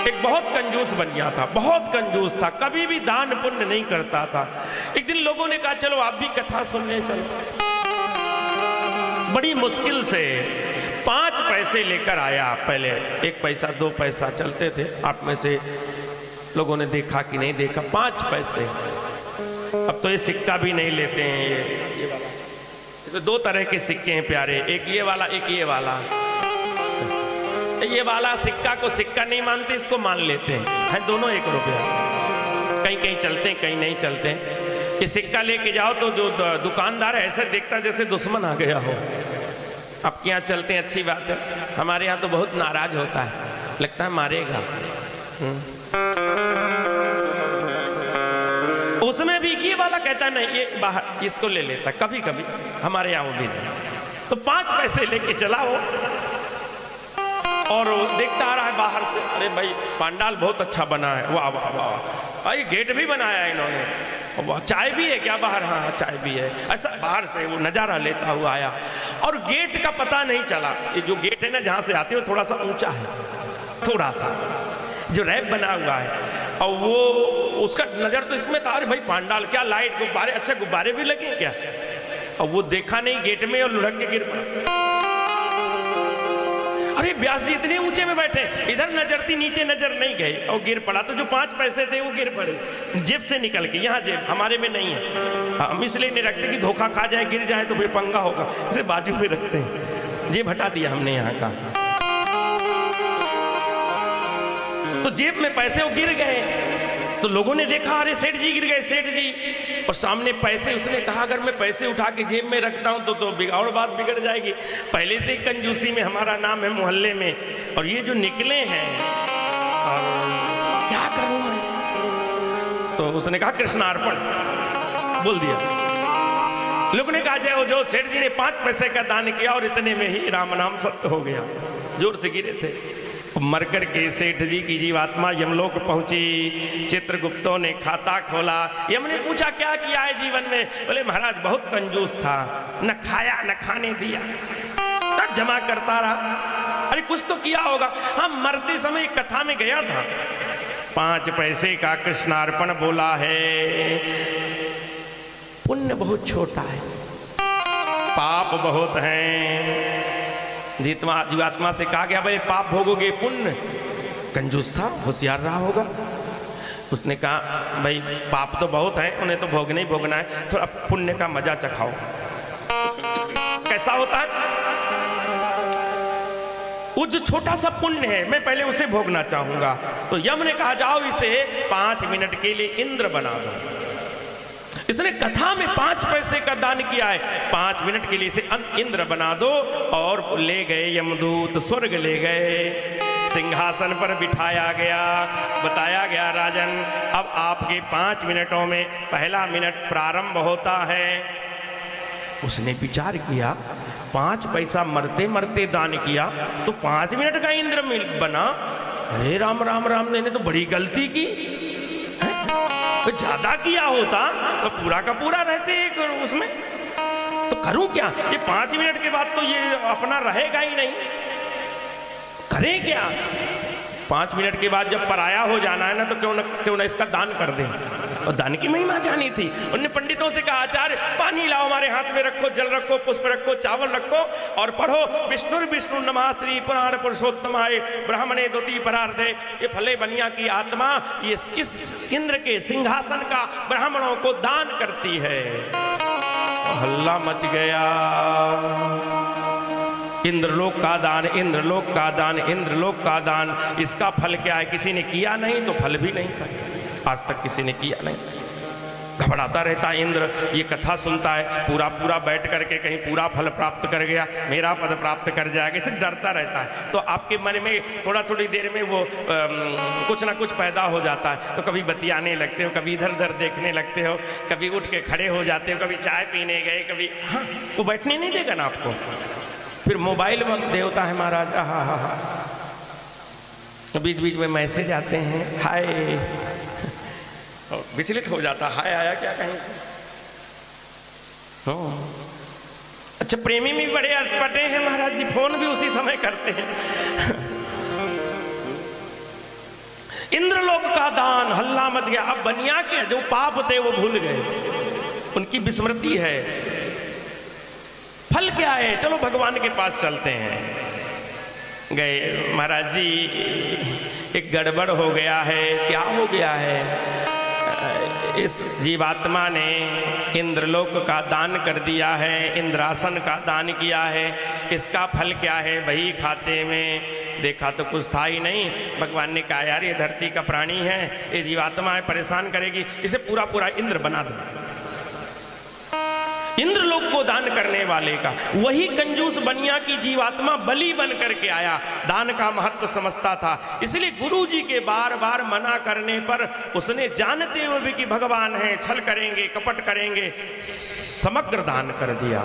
एक बहुत कंजूस बन गया था, बहुत कंजूस था, कभी भी दान पुण्य नहीं करता था। एक दिन लोगों ने कहा चलो आप भी कथा सुनने चलो। बड़ी मुश्किल से 5 पैसे लेकर आया। पहले 1 पैसा 2 पैसा चलते थे, आप में से लोगों ने देखा कि नहीं देखा, 5 पैसे। अब तो ये सिक्का भी नहीं लेते हैं, ये वाला। तो 2 तरह के सिक्के हैं प्यारे, एक ये वाला, एक ये वाला। ये वाला सिक्का को सिक्का नहीं मानते, इसको मान लेते हैं दोनों 1 रुपया। कहीं कहीं चलते हैं, कहीं नहीं चलते हैं। ये सिक्का लेके जाओ तो जो दुकानदार है ऐसे देखता जैसे दुश्मन आ गया हो। आपके यहाँ चलते हैं, अच्छी बात है, हमारे यहाँ तो बहुत नाराज होता है, लगता है मारेगा। उसमें भी ये वाला कहता है नहीं, ये बाहर, इसको ले लेता। कभी कभी हमारे यहाँ वो भी नहीं। तो 5 पैसे लेके चला वो, और देखता आ रहा है बाहर से, अरे भाई पांडाल बहुत अच्छा बना है, वाह वाह वाह, ये गेट भी बनाया है इन्होंने, चाय भी है क्या बाहर? हाँ चाय भी है। ऐसा बाहर से वो नज़ारा लेता हुआ आया, और गेट का पता नहीं चला। ये जो गेट है ना जहाँ से आते हो थोड़ा सा ऊंचा है, थोड़ा सा जो रैप बना हुआ है, और वो उसका नज़र तो इसमें था, अरे भाई पांडाल, क्या लाइट, गुब्बारे, अच्छा गुब्बारे भी लगे क्या? और वो देखा नहीं गेट में और लुढ़क के गिर पड़ा। अरे व्यास जी इतने ऊंचे में बैठे, इधर नजर थी, नीचे नजर नहीं गई, और गिर पड़ा। तो जो 5 पैसे थे वो गिर पड़े जेब से निकल के। यहाँ जेब हमारे में नहीं है, हम इसलिए नहीं रखते कि धोखा खा जाए, गिर जाए तो बेपंगा होगा, इसे बाजू में रखते हैं। जेब हटा दिया हमने यहाँ का, तो जेब में पैसे वो गिर गए। तो लोगों ने देखा, अरे सेठ जी गिर गए, सेठ जी, और सामने पैसे। उसने कहा अगर मैं पैसे उठा के जेब में रखता हूं तो और बात बिगड़ जाएगी। पहले से ही कंजूसी में हमारा नाम है मोहल्ले में, और ये जो निकले हैं क्या करूं? तो उसने कहा कृष्णार्पण बोल दिया। लोगों ने कहा जय जो सेठ जी ने 5 पैसे का दान किया, और इतने में ही राम नाम सत्य हो गया। जोर से गिरे थे। मरकर के सेठ जी की जीवात्मा यमलोक पहुंची। चित्रगुप्तों ने खाता खोला। यम ने पूछा क्या किया है जीवन में? बोले महाराज बहुत कंजूस था, न खाया न खाने दिया, तब जमा करता रहा। अरे कुछ तो किया होगा। हम मरते समय कथा में गया था, 5 पैसे का कृष्णार्पण बोला है। पुण्य बहुत छोटा है, पाप बहुत है। जीवात्मा से कहा गया भाई पाप भोगोगे, पुण्य। कंजूस था, होशियार रहा होगा। उसने कहा भाई पाप तो बहुत है, उन्हें तो भोगना ही भोगना है, थोड़ा पुण्य का मजा चखाओ। कैसा होता है? वो जो छोटा सा पुण्य है, मैं पहले उसे भोगना चाहूंगा। तो यम ने कहा जाओ इसे 5 मिनट के लिए इंद्र बना दो। इसने कथा में 5 पैसे का दान किया है, 5 मिनट के लिए इसे इंद्र बना दो। और ले गए यमदूत, स्वर्ग ले गए, सिंहासन पर बिठाया गया। बताया गया राजन अब आपके 5 मिनटों में पहला मिनट प्रारंभ होता है। उसने विचार किया 5 पैसा मरते मरते दान किया तो 5 मिनट का इंद्र बना। अरे राम राम राम, मैंने तो बड़ी गलती की, तो ज्यादा किया होता तो पूरा का पूरा रहते उसमें। तो करूं क्या? ये 5 मिनट के बाद तो ये अपना रहेगा ही नहीं, करें क्या? 5 मिनट के बाद जब पराया हो जाना है ना, तो क्यों ना इसका दान कर दें। और दान की महिमा जानी थी। उन्होंने पंडितों से कहा आचार्य पानी लाओ, हमारे हाथ में रखो, जल रखो, पुष्प रखो, चावल रखो, और पढ़ो विष्णु विष्णु नमः श्री पुराण पुरुषोत्तमाय ब्राह्मणे द्वितीय परार्धे। ये फले बनिया की आत्मा ये इस इंद्र के सिंहासन का ब्राह्मणों को दान करती है। हल्ला मच गया, इंद्रलोक का दान, इंद्रलोक का दान, इंद्रलोक का दान। इसका फल क्या है? किसी ने किया नहीं तो फल भी नहीं था, आज तक किसी ने किया नहीं। घबराता रहता है इंद्र, ये कथा सुनता है, पूरा बैठ करके कहीं पूरा फल प्राप्त कर गया, मेरा पद प्राप्त कर जाएगा, इसे डरता रहता है। तो आपके मन में थोड़ी देर में वो कुछ ना कुछ पैदा हो जाता है। तो कभी बतियाने लगते हो, कभी इधर उधर देखने लगते हो, कभी उठ के खड़े हो जाते हो, कभी चाय पीने गए, कभी हाँ वो बैठने नहीं देगा ना आपको। फिर मोबाइल देवता है महाराज, हाँ, बीच बीच में मैसेज आते हैं, हाय, विचलित हो जाता, हाय आया क्या कहीं से। अच्छा प्रेमी भी बड़े अटपटे हैं महाराज जी, फोन भी उसी समय करते हैं। इंद्रलोक का दान, हल्ला मच गया। अब बनिया के जो पाप थे वो भूल गए, उनकी विस्मृति है। फल क्या है? चलो भगवान के पास चलते हैं। गए, महाराज जी एक गड़बड़ हो गया है। क्या हो गया है? इस जीवात्मा ने इंद्रलोक का दान कर दिया है, इंद्रासन का दान किया है। इसका फल क्या है? वही खाते में देखा तो कुछ था ही नहीं। भगवान ने कहा यार ये धरती का प्राणी है, ये जीवात्मा है, परेशान करेगी, इसे पूरा पूरा इंद्र बना दो। इंद्रलोक को दान करने वाले का वही कंजूस बनिया की जीवात्मा बलि बन करके आया, दान का महत्व समझता था। इसलिए गुरु जी के बार बार मना करने पर उसने जानते हुए भी कि भगवान है, छल करेंगे, कपट करेंगे, समग्र दान कर दिया।